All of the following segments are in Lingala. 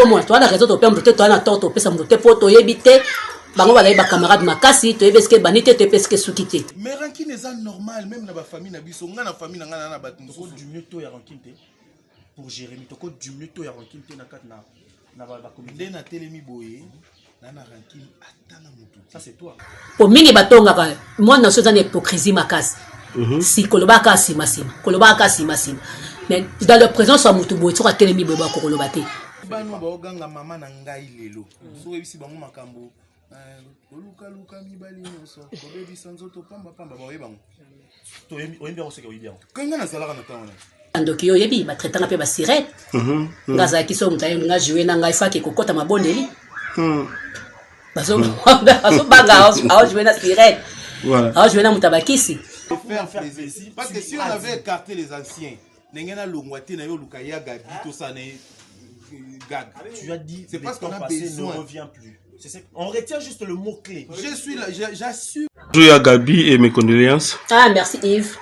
moi toi na raison to perdre toi na tort to pesa moto te poto yebite bango ba ba camarade makasi to yebeske banité to yebeske sukité mais rancune est normal même na ba famille na biso nga na famille na nga na ba toko du mieux to ya rancune pour Jérémy toko du mieux to ya rancune na kat na ba comité na telemi boye na rancune atana moto ça c'est toi po mingi batonga ka moi na so za hypocrisie makasi si kolobaka masima kolobaka masima mais dans le présent so moto boye to ka telemi boye ba kolobate bano ba oganga mama na ngai lelo so ebisi bango makambo luka mibali nyonso kobebisa nzoto pamba ba oyebango to oyembi oseke oyebia kanga na salaka na tawana andoki yo yebi ba traitanga pe ba sirène ngaza ki so mutaye nga jouer na ngai faki kokota mabondeli baso banga a jouer na sirène voilà a jouer na mutabakisi faire plaisir parce que si on avait écarté les anciens n'engena longwate na yo lukaya gabi to ça ne gag tu as dit c'est parce qu'on a besoin ne revient plus. On retient juste le mot-clé. Je suis là, j'assume. Bonjour à Gabi et mes condoléances. Ah, merci Yves.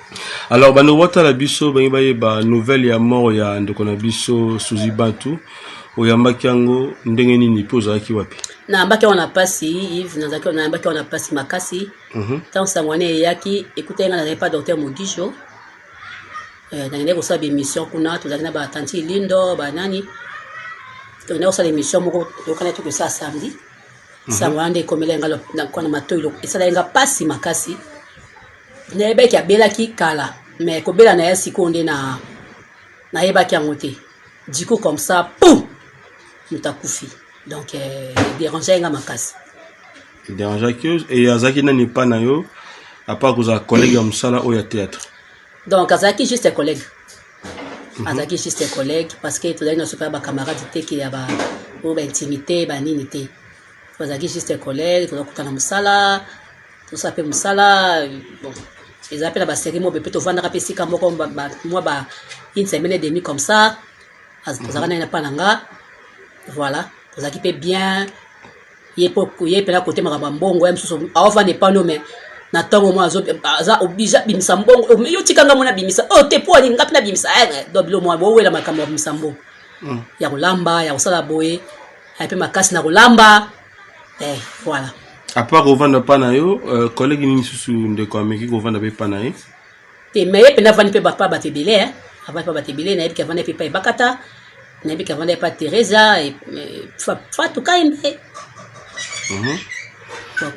Alors, bah, nous voyons la biso, bah, nouvelle ya mort ya ndekona biso Suzy Bantu. Oyamba kiango ndengeni ni poza ki wapi. Na mbaki on a passé Yves, na mbaki on a passé makasi. Tant ça mwane yaki, écoutez nga na pas docteur Mogisho. Na ngene ko sa émission kuna tozalina ba tanti Lindo, ba nani. On a l'émission moko to kana to que ça samedi. Ça wande komelenga lo na kona matoilo esala nga pasi makasi na ebe ki abela ki kala mais ko bela na yasi konde na yeba ki angote du coup comme ça poum mutakufi donc déranger nga makasi déranger que et azaki nani pa na yo à part que za collègue ya musala o ya théâtre donc azaki juste collègue azaki juste collègue parce que tout na super ba camarade te ki ya ba ou ba intimité ba ninité bazaki juste collègue tozakutana musala tosape musala bon ils appellent la série mo bepe to vendre rapesi ka moko moi ba une semaine et demie comme ça tozakana na pananga voilà tozaki pe bien yé pe la côté makamba mbongo ya msusu aova ne pas no mais na tongo mo aza obija bimisa mbongo yo tikanga mona bimisa oh te po ni ngapi na bimisa dobilo mo bo wela makambo bimisa mbongo ya kolamba ya kosala boye ya pe makasi na kolamba. Voilà. À part Rovanda Panayo, collègue ni susu de Kwameki Rovanda be Panaye. Te mais pe na vani pe papa batebele hein. Avant pas batebele na ebi vani pe pa bakata. Na ebi vani pa Teresa et Fatou Kaimbe.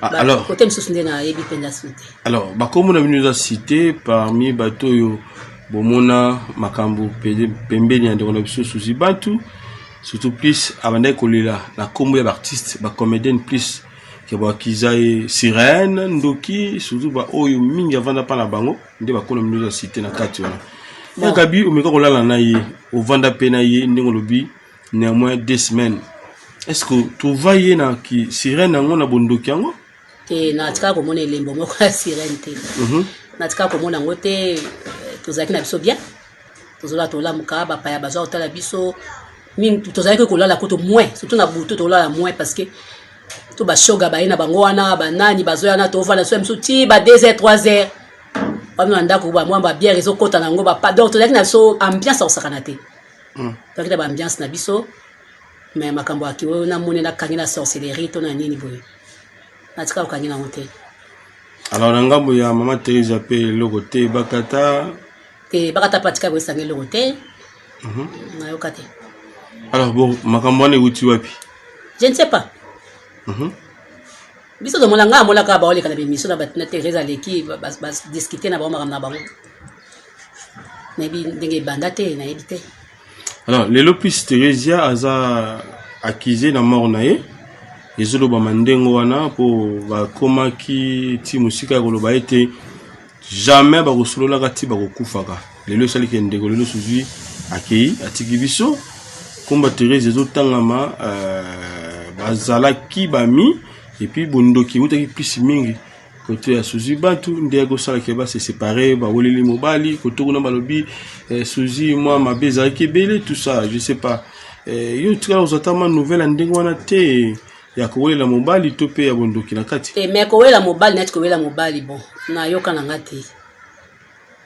Alors côté susu na ebi penda sunte. Alors, bah comme on a venu nous citer parmi bateau yo bomona makambo pembe ni ande on Suzy Bantu. Surtout plus abandé kolela la combo d'artistes ba comédienne plus que ba kizae sirène ndoki surtout ba oyo mingi avanda pa na bango nde ba kono mino cité na kati wana ya Gabi omeka kolala na ye o vanda pe na ye ndingo lobi néanmoins 2 semaines est-ce que tu vas y na ki sirène ngo na bondoki yango te na tika ko mona elembo moko ya sirène te na tika ko mona ngote tozaki na biso bien tozola tola mukaba pa ya bazo tala biso mingi tozalaki kolala koto moins surtout na butu tolala moins parce que to ba shoga ba ina bango wana ba nani bazoya na to vana so msuti ba 2h 3h ba manda ko ba mwamba bière ezo kota na ngo ba pas donc tozalaki na so ambiance osakana te donc ba ambiance na biso mais makambo akiwo na mone na kangi na sorcellerie to na nini boye na tika kangi na monte alors na ngambo ya mama Teresa pe logote bakata patika ko sange logote na yokate. Alors bon, makamwane uti wapi? Je ne sais pas. Biso de molanga molaka ba oleka na biso na batina Teresa leki bas discuter na ba makamna bango. Na bi ndenge bandate na ebite. Alors, les lopis Teresa aza accusé na mort na ye. Ezolo ba mandengo wana po ba komaki ti musika koloba ete jamais ba kosolola ka ti ba kokufaka. Lelo sali ke ndeko lelo Suzy akei atiki biso. Komba Teresa ezotangama bazalaki bami et puis bondoki utaki plus mingi côté ya Suzy Bantu ndeko sala ke ba se séparer ba woleli mobali koto kuna balobi Suzy moi ma beza ki belé tout ça je sais pas yo tika ozatama nouvelle ndenge wana te ya kowelela mobali to pe ya bondoki na kati mais kowelela mobali net kowelela mobali bon na yoka na ngati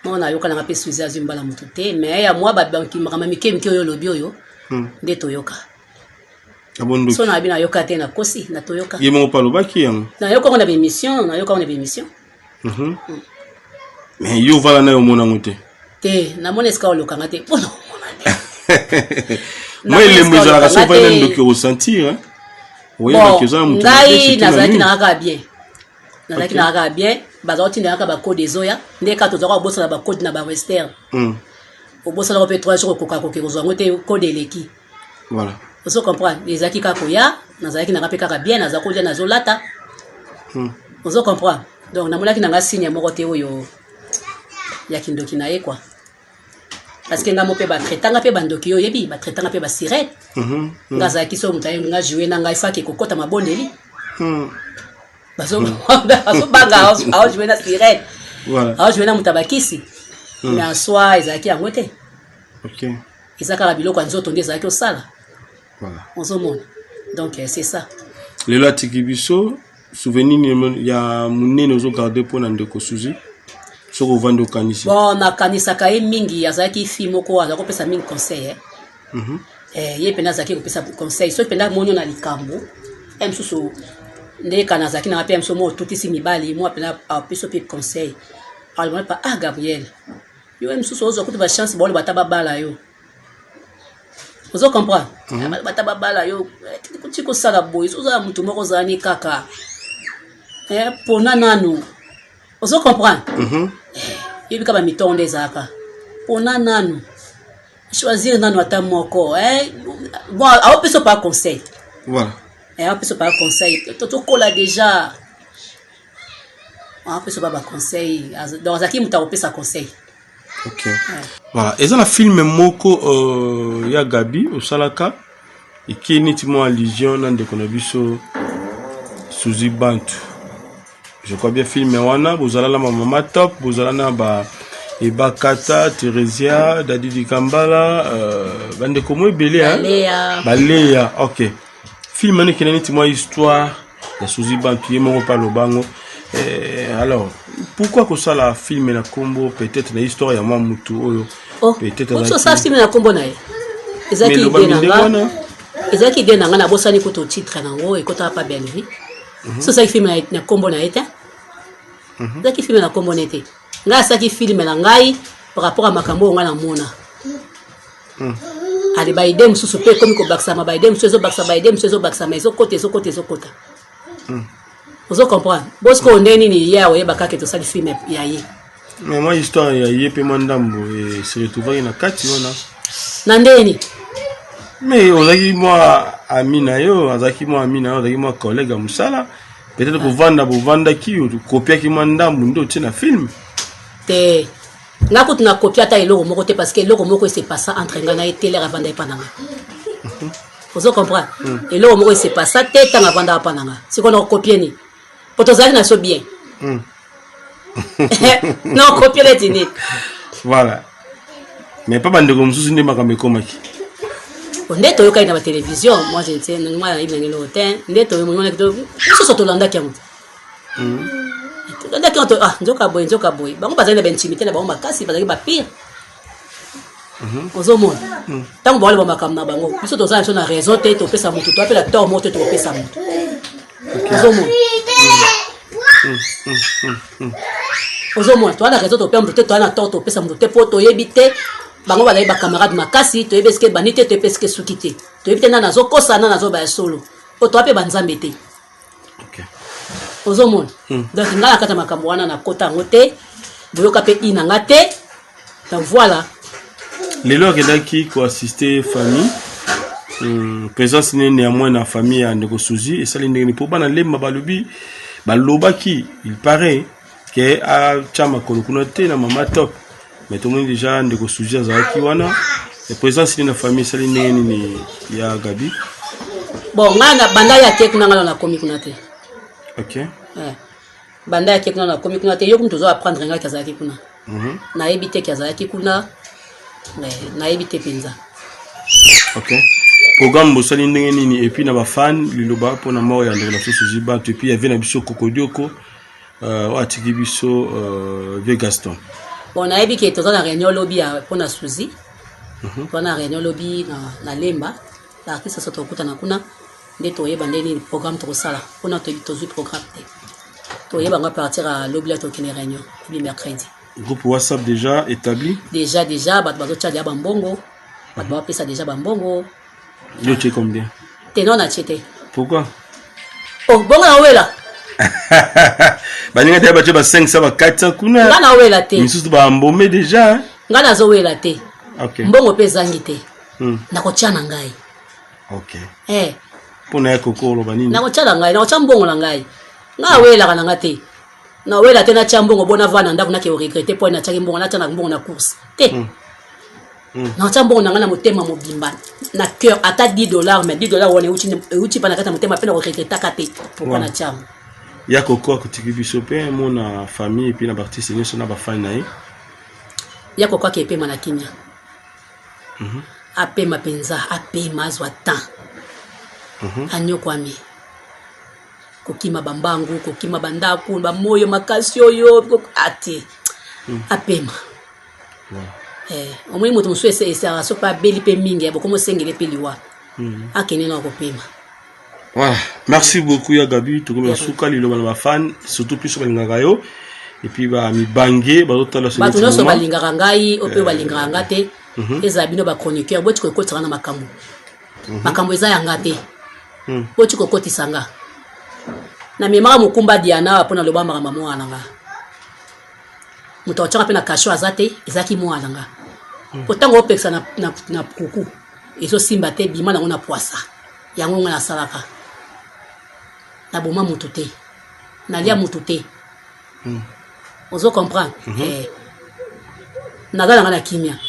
mona yoka na ngape Suzy azimbala mutu te mais ya moi ba banki makama mikemi ki oyo lobi oyo nde toyoka Abondo. So na bina yoka te na kosi na toyoka. Yemo palo baki yang. Na yoka on a émission, na yoka on a émission. Mais yo vala na yo mona ngote. Te na mona eska olokanga te. Bon. Moi les muzala ka so va ndo que ressentir hein. Oui, parce que ça mutu. Ngai nazaki na ka bien. Nazaki na ka bien, bazoti na ka ba code zoya, ndeka to zaka bosa na ba code na ba western. Au bosa na pe 3 jours ko ka ko ke ko ngote code eleki. Voilà. Vous comprenez, les acquis kakoya, nazaki na ka ka bien, nazako dia nazolata. Vous comprenez. Donc na molaki na nga signe moko te oyo ya kindoki na ye quoi. Parce que nga mo pe ba traitanga pe bandoki yo yebi, ba traitanga pe ba sirette. Nga za ki so mutaye nga jouer na nga ifa ke kokota mabondeli. Bazo banga au jouer na sirette. Voilà. Au jouer na mutabakisi. Mais en soi ezaki yangote. OK. Ezaka la biloko nzoto ndé ezaki osala. Voilà. On se montre. Donc c'est ça. Le la tikibiso souvenir ya munene ozo garder pour na ndeko suzi. Soko vando kanisi. Bon, na kanisa ka e mingi azaki fi moko azako pesa mingi conseil ye pena azaki ko pesa conseil so pena monyo na likambo msusu nde kana azaki na pia msomo tutisi mibali moi pena a peso pe conseil alors pas Gabriel yo msusu ozo kutu ba chance bolo bataba bala yo ozo comprendre bataba bala yo kuti ko sala boy ozo mutu moko zani kaka pona nanu ozo comprendre il y a des gens qui ont nanu choisir nanu ata moko bon on peut se pas conseil voilà on peut se pas conseil tout cola déjà on peut se pas conseil dans zaki muta on peut sa conseil. OK voilà et ça la film moko ya Gabi osalaka ikini timo allusion na ndeko na biso Suzy Bantu. Je crois bien film wana bozala la mama top bozala na ba Ebakata Teresia Dadi Dikambala bande komo ebele hein Baléa. OK film ne kenani ti moi histoire ya Suzy Bantu yemo pa lo bango alors pourquoi que ça la film na kombo peut-être la histoire ya mwa mutu oyo peut-être ça film na kombo na ye ezaki ide na nga na bosani ko to titre na ngo ekota pa belle vie. So ça film na kombo na eta. Ça qui film na kombo na eta. Nga ça qui film na ngai par rapport à makambo nga na mona. Ali ba idem susu pe komi ko baksa ma ba idem susu baksa ba idem susu baksa ma zo côté. Vous comprenez? Bosco ndeni ni ya we bakake to ça film ya ye. Mais moi histoire ya ye pe mandambo et se retrouver na kati wana. Na ndeni. Mais ozaki moi amina yo, azaki moi amina yo, azaki moi collègue musala. Peut-être pour vendre ki ou copier ki mandambo ndo tina film. Te nga ko tuna copier ta eloko moko te parce que eloko moko c'est pas ça entre nga na télé ravanda pananga. Vous comprenez? Eloko moko c'est pas ça te tanga vanda pananga. C'est qu'on a copier ni. Potozali na so bien. Non, copier les dîners. Voilà. Mais pas bande comme sous ndema kameki. Nde to yoka ina ba télévision, moi je sais moi ina ngelo hotel, nde to mo ngona kidogo. So to landa kyango. Landa kyango njoka boy. Bango bazali ba intimité na bango makasi bazali ba pire. Ozo mo. Tango ba le ba makamna bango. Biso to za na raison te to pesa mutu to apela tort mo te to pesa mutu. Ozo mo. Ozo mo, to ana raison to pesa mutu to ana tort to pesa mutu te poto yebite. Bango ba ba camarade makasi to ebeske banite to ebeske sukite to ebite na nazo kosa na nazo ba solo o to ape banzambe te. OK ozo mon donc ngala kata makambo wana na kota ngote boyoka pe ina ngate donc voilà lelo kedaki ko assister famille présence néanmoins na famille ya ndeko Suzy et ça l'indeni pour bana lemba balobi balobaki il paraît que a chama kolokunote na mama top. Mais tout le monde déjà ndeko Suzy azaki wana et présence na famille saline ni ya Gabi. Bon ngana banda ya tekna ngala na komi kunate. OK. Banda ya tekna na komi kunate yo kumtozo apprendre ngala kazaki kuna. Na ebite kazaki kuna. Na ebite penza. OK. Programme bosali ndenge nini et puis na ba fan liloba pour na mort ya ndeko Suzy Bantu et puis il y avait na biso Kokodioko atiki biso Vieux Gaston. On a ébi que tu as une réunion lobby pour la Suzy. On a réunion lobby na Lemba. L'artiste se trouve na kuna. nde toyeba ndeni programme tokosala mpona tozwi programme te toyeba nga partir à l'oblia tokende réunion ebi mercredi groupe WhatsApp déjà établi déjà bato bazotya deya bambongo bato bapesa déjà bambongo yo tie combien te non na tie te pourquoi oh bongo na wela baninga te batie ba 500 ba 400 kuna nga na wela te misusu bambome déjà nga nazowela te okay mbongo mpe ezangi te nakotya na ngai okay mpona ya kokolo banini nakotya na ngai nakotya mbongo na ngai nga awelaka na nga te nawela te natya mbongo bona vana ndako nake oregrete mpo natyaki mbongo natya na mbongo na course te natya mbongo na ngai na motema mobimba na cœur ata $10 mais $10 wana euti mpa na kati ya motema mpe na koregretaka te pourkui natyango ya koko akotiki biso mpe mona famille epuis na baartiste nyonso na bafani na ye ya koko akepema na kimia apema mpenza apema azwa temps anyokwami kokima bambangu kokima bandaku bamoyo makasi oyo ate apema omoi moto mosusu esala so mpe abeli mpe mingi ya bokomo osengele mpe liwa akende na kopema. Voilà, merci beaucoup ya Gabi tokomi basuka liloba na bafan surtout plus balingaka yo et puis ba mibange bazotala so bato nyonso balingaka ngai ope balingaka nga te ezala bino bachroniqueur boti kokotisa na makambo eza yanga te boti kokotisa nga na memaka mokumba Diana mpona loba makambo mwana nga moto atyaka mpe na kasho aza te ezalaki mwana nga potango opekisa na kuku ezosimba te bima nango na poisa yango nga nasalaka na boma mutu te nalia mutu te ozo comprendre naza nanga na kimia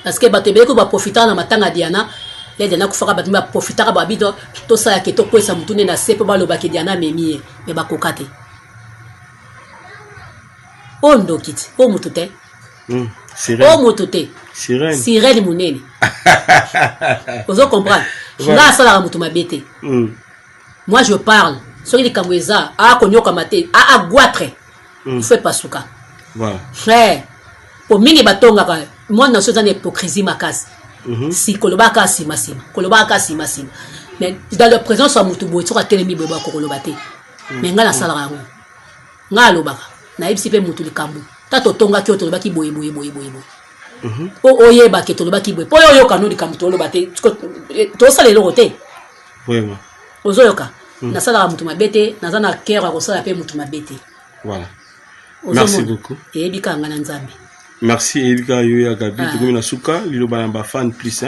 parce que bato ebele ko baprofitaka na matanga ya Diana le Diana kufaka bato baprofitaka babido tosala ke tokwesa mutu nde na se mpo balobaki Diana amemi ye me bakoka te o ndoki te o mutu te o mutu te sirene monene ozo comprendre nga asalaka mutu mabe te moi je parle soki likambo eza akonyokama te agwatre faut pasuka po mingi batongaka mwana na so eza na hypocrisie makasi si kolobaka simasima kolobaka simasima mais dans la présence ya mutu boye soki atelemi boye bakokoloba te mais nga nasalaka yango nga alobaka nayebisi mpe mutu likambo ta totongaki oyo tolobaki boye po oyebake tolobaki boye po oyo oyokano likambo toloba te tosala eloko te ozoyoka nasalaka mutu mabe te naza na cœur ya kosala mpe mutu mabe te. Voilà, merci beaucoup eyebika nga na nzambe. Merci eyebika yo ya Gabi tokomi na suka liloba na bafan plus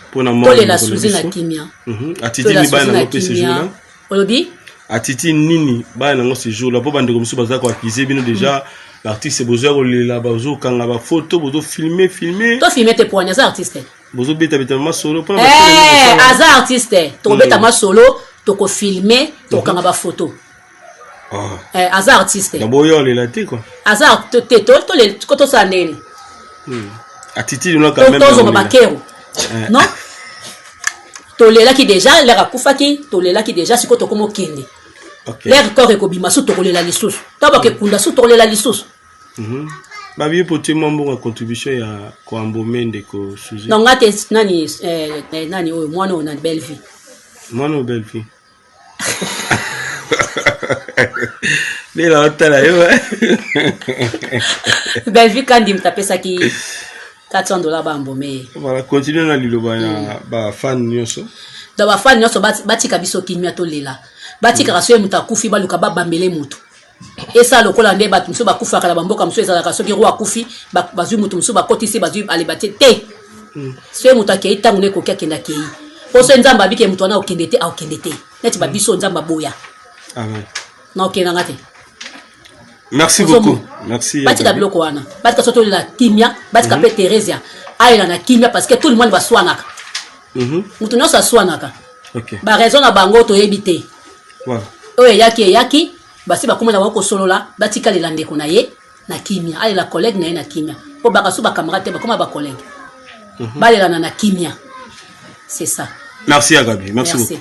mpona tolela suzi na kimia atiti ni bana nango mpe ce jour-là olobi atiti nini bana nango ce jour-là mpo bandeko mosusu baza koakize bino déjà l'artiste bozwa kolela bazokanga bafoto bozofilme to filme te poigne aza artiste bozobeta masolo mpona aza artiste tokobeta masolo tokofilme tokanga bafoto aza artiste na boyo olela te quoi aza te tosala ndeni atiti lino quand même tozonga bakero non tolelaki déjà l'air akufaki tolelaki déjà siko tokomo kende l'air corps ekobima su tokolela lisusu tabake kunda su tokolela lisusu babi pote mbongo contribution ya koambome ndeko suzi non ngate nani oyo mwana oyo na belle vie mwana belle vie Lila otala yo belle vie kandi mtapesaki $400 bambome. Voilà, continue na liloba ya ba fan nyonso. Da ba fan nyonso batika biso kimia to lela. Batika raso muta kufi baluka babambele mutu. Esa lokola nde batu mso bakufa kala bamboka mso ezala kaso ki roi kufi bazui mutu mso bakotisi bazui alibate te. So muta ke itangu ne kokia kenda ke. Poso nzamba bike mutu na okende te okende te. Neti ba biso nzamba boya. Amen. Na okenda ngate. Merci beaucoup. Merci. Batika biloko wana. Batika soto la kimia, batika pe Teresia. Aïla na kimia parce que tout le monde va soinaka. Mutu no sa soinaka. OK. Ba raison na bango to yebite. Voilà. Oye yaki basi bakoma na wako solola batika le lande ko na ye na kimia. Aïla collègue na ye na kimia. Po bakasu ba camarade bakoma ba collègue. Balela na kimia. C'est ça. Merci Agabi. Merci beaucoup.